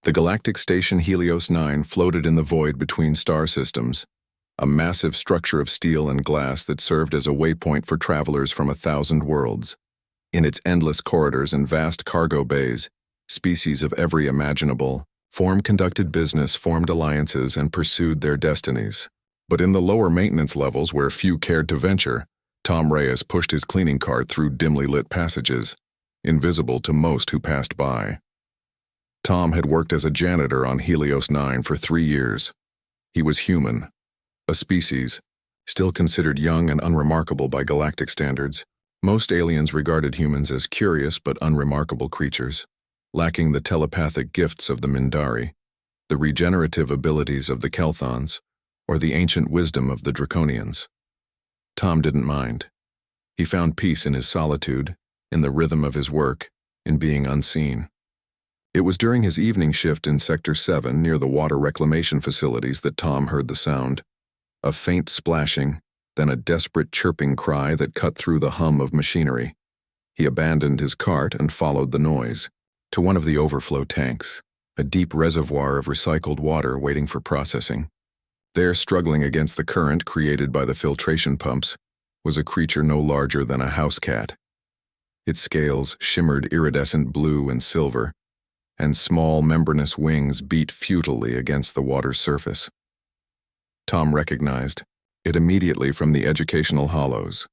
The galactic station Helios 9 floated in the void between star systems, a massive structure of steel and glass that served as a waypoint for travelers from 1,000 worlds. In its endless corridors and vast cargo bays, species of every imaginable form conducted business, formed alliances, and pursued their destinies. But in the lower maintenance levels where few cared to venture, Tom Reyes pushed his cleaning cart through dimly lit passages, invisible to most who passed by. Tom had worked as a janitor on Helios 9 for 3 years. He was human, a species, still considered young and unremarkable by galactic standards. Most aliens regarded humans as curious but unremarkable creatures, lacking the telepathic gifts of the Mindari, the regenerative abilities of the Kelthons, or the ancient wisdom of the Draconians. Tom didn't mind. He found peace in his solitude, in the rhythm of his work, in being unseen. It was during his evening shift in Sector 7 near the water reclamation facilities that Tom heard the sound. A faint splashing, then a desperate chirping cry that cut through the hum of machinery. He abandoned his cart and followed the noise to one of the overflow tanks, a deep reservoir of recycled water waiting for processing. There, struggling against the current created by the filtration pumps, was a creature no larger than a house cat. Its scales shimmered iridescent blue and silver, and small membranous wings beat futilely against the water's surface. Tom recognized it immediately from the educational hollows,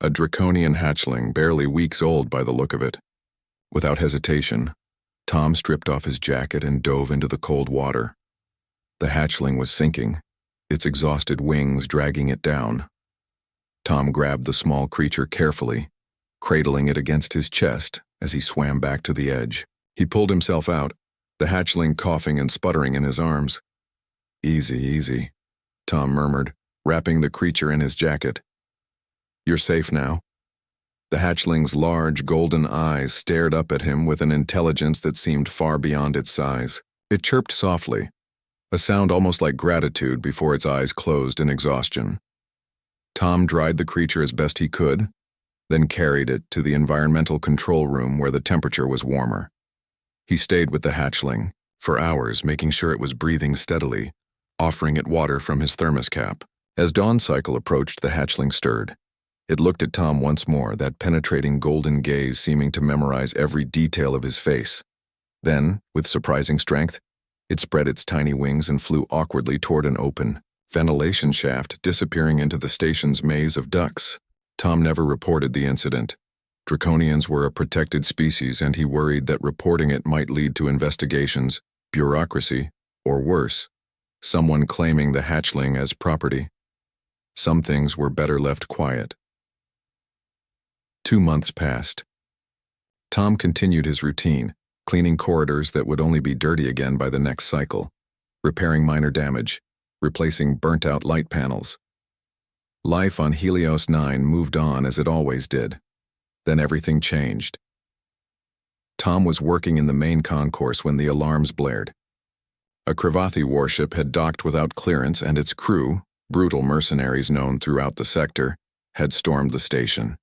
a draconian hatchling barely weeks old by the look of it. Without hesitation, Tom stripped off his jacket and dove into the cold water. The hatchling was sinking, its exhausted wings dragging it down. Tom grabbed the small creature carefully, cradling it against his chest as he swam back to the edge. He pulled himself out, the hatchling coughing and sputtering in his arms. "Easy, easy," Tom murmured, wrapping the creature in his jacket. "You're safe now." The hatchling's large golden eyes stared up at him with an intelligence that seemed far beyond its size. It chirped softly, a sound almost like gratitude before its eyes closed in exhaustion. Tom dried the creature as best he could, then carried it to the environmental control room where the temperature was warmer. He stayed with the hatchling for hours, making sure it was breathing steadily, offering it water from his thermos cap. As dawn cycle approached, the hatchling stirred. It looked at Tom once more, that penetrating golden gaze seeming to memorize every detail of his face. Then, with surprising strength, it spread its tiny wings and flew awkwardly toward an open ventilation shaft, disappearing into the station's maze of ducts. Tom never reported the incident. Draconians were a protected species, and he worried that reporting it might lead to investigations, bureaucracy, or worse, someone claiming the hatchling as property. Some things were better left quiet. 2 months passed. Tom continued his routine, cleaning corridors that would only be dirty again by the next cycle, repairing minor damage, replacing burnt-out light panels. Life on Helios 9 moved on as it always did. Then everything changed. Tom was working in the main concourse when the alarms blared. A Cravathi warship had docked without clearance, and its crew, brutal mercenaries known throughout the sector, had stormed the station.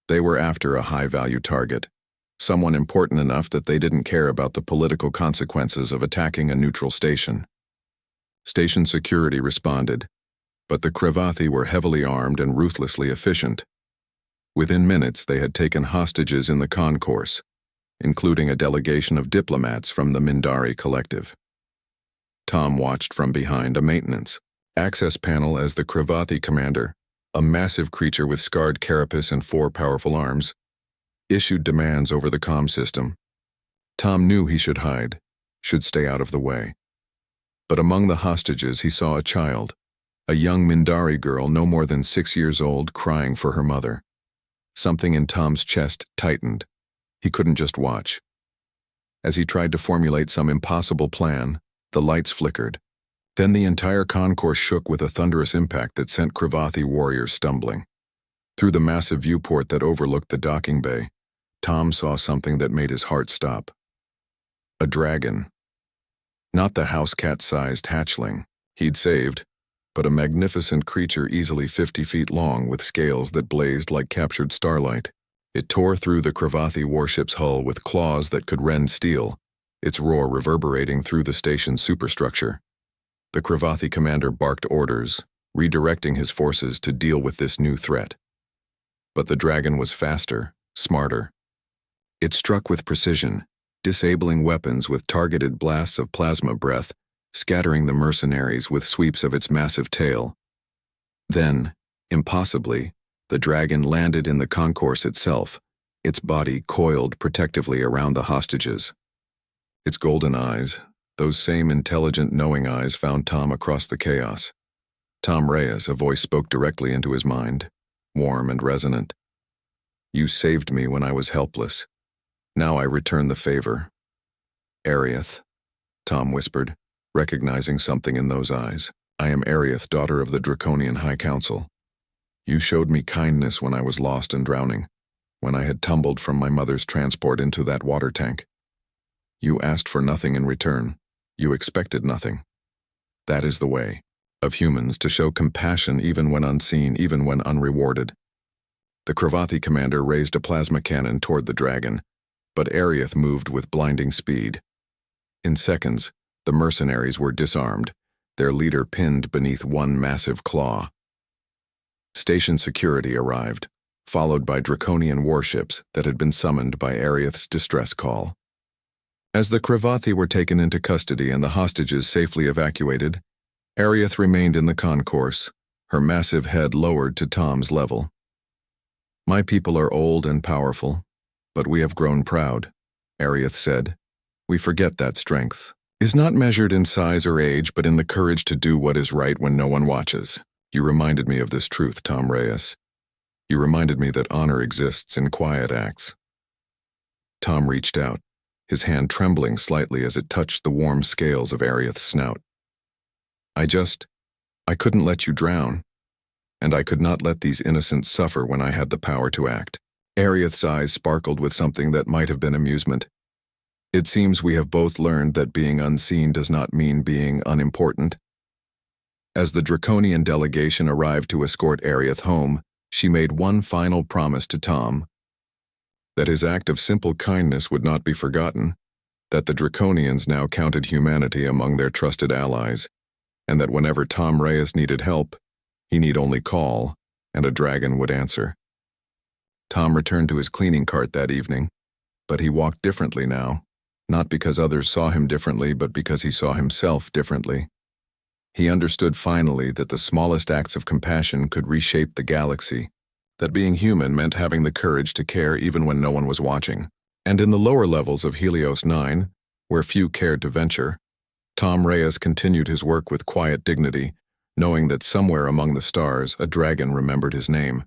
They were after a high-value target, someone important enough that they didn't care about the political consequences of attacking a neutral station. Station security responded, but the Cravathi were heavily armed and ruthlessly efficient. Within minutes, they had taken hostages in the concourse, including a delegation of diplomats from the Mindari Collective. Tom watched from behind a maintenance access panel as the Cravathi commander, a massive creature with scarred carapace and 4 powerful arms, issued demands over the comm system. Tom knew he should hide, should stay out of the way. But among the hostages he saw a child, a young Mindari girl no more than 6 years old, crying for her mother. Something in Tom's chest tightened. He couldn't just watch. As he tried to formulate some impossible plan, the lights flickered. Then the entire concourse shook with a thunderous impact that sent Cravathi warriors stumbling. Through the massive viewport that overlooked the docking bay, Tom saw something that made his heart stop. A dragon. Not the house cat-sized hatchling he'd saved, but a magnificent creature easily 50 feet long with scales that blazed like captured starlight. It tore through the Cravathi warship's hull with claws that could rend steel, its roar reverberating through the station's superstructure. The Cravathi commander barked orders, redirecting his forces to deal with this new threat. But the dragon was faster, smarter. It struck with precision, disabling weapons with targeted blasts of plasma breath, scattering the mercenaries with sweeps of its massive tail. Then, impossibly, the dragon landed in the concourse itself, its body coiled protectively around the hostages. Its golden eyes, those same intelligent knowing eyes, found Tom across the chaos. Tom Reyes, a voice spoke directly into his mind, warm and resonant. "You saved me when I was helpless. Now I return the favor." "Arieth," Tom whispered, recognizing something in those eyes. "I am Arieth, daughter of the Draconian High Council. You showed me kindness when I was lost and drowning, when I had tumbled from my mother's transport into that water tank. You asked for nothing in return. You expected nothing. That is the way of humans, to show compassion even when unseen, even when unrewarded." The Cravathi commander raised a plasma cannon toward the dragon, but Arieth moved with blinding speed. In seconds, the mercenaries were disarmed, their leader pinned beneath one massive claw. Station security arrived, followed by Draconian warships that had been summoned by Arieth's distress call. As the Cravathi were taken into custody and the hostages safely evacuated, Arieth remained in the concourse, her massive head lowered to Tom's level. "My people are old and powerful, but we have grown proud," Arieth said. "We forget that strength is not measured in size or age, but in the courage to do what is right when no one watches. You reminded me of this truth, Tom Reyes. You reminded me that honor exists in quiet acts." Tom reached out, his hand trembling slightly as it touched the warm scales of Arieth's snout. I couldn't let you drown, and I could not let these innocents suffer when I had the power to act." Arieth's eyes sparkled with something that might have been amusement. "It seems we have both learned that being unseen does not mean being unimportant." As the Draconian delegation arrived to escort Arieth home, she made one final promise to Tom: that his act of simple kindness would not be forgotten, that the Draconians now counted humanity among their trusted allies, and that whenever Tom Reyes needed help, he need only call, and a dragon would answer. Tom returned to his cleaning cart that evening, but he walked differently now, not because others saw him differently, but because he saw himself differently. He understood finally that the smallest acts of compassion could reshape the galaxy, that being human meant having the courage to care even when no one was watching. And in the lower levels of Helios 9, where few cared to venture, Tom Reyes continued his work with quiet dignity, knowing that somewhere among the stars a dragon remembered his name.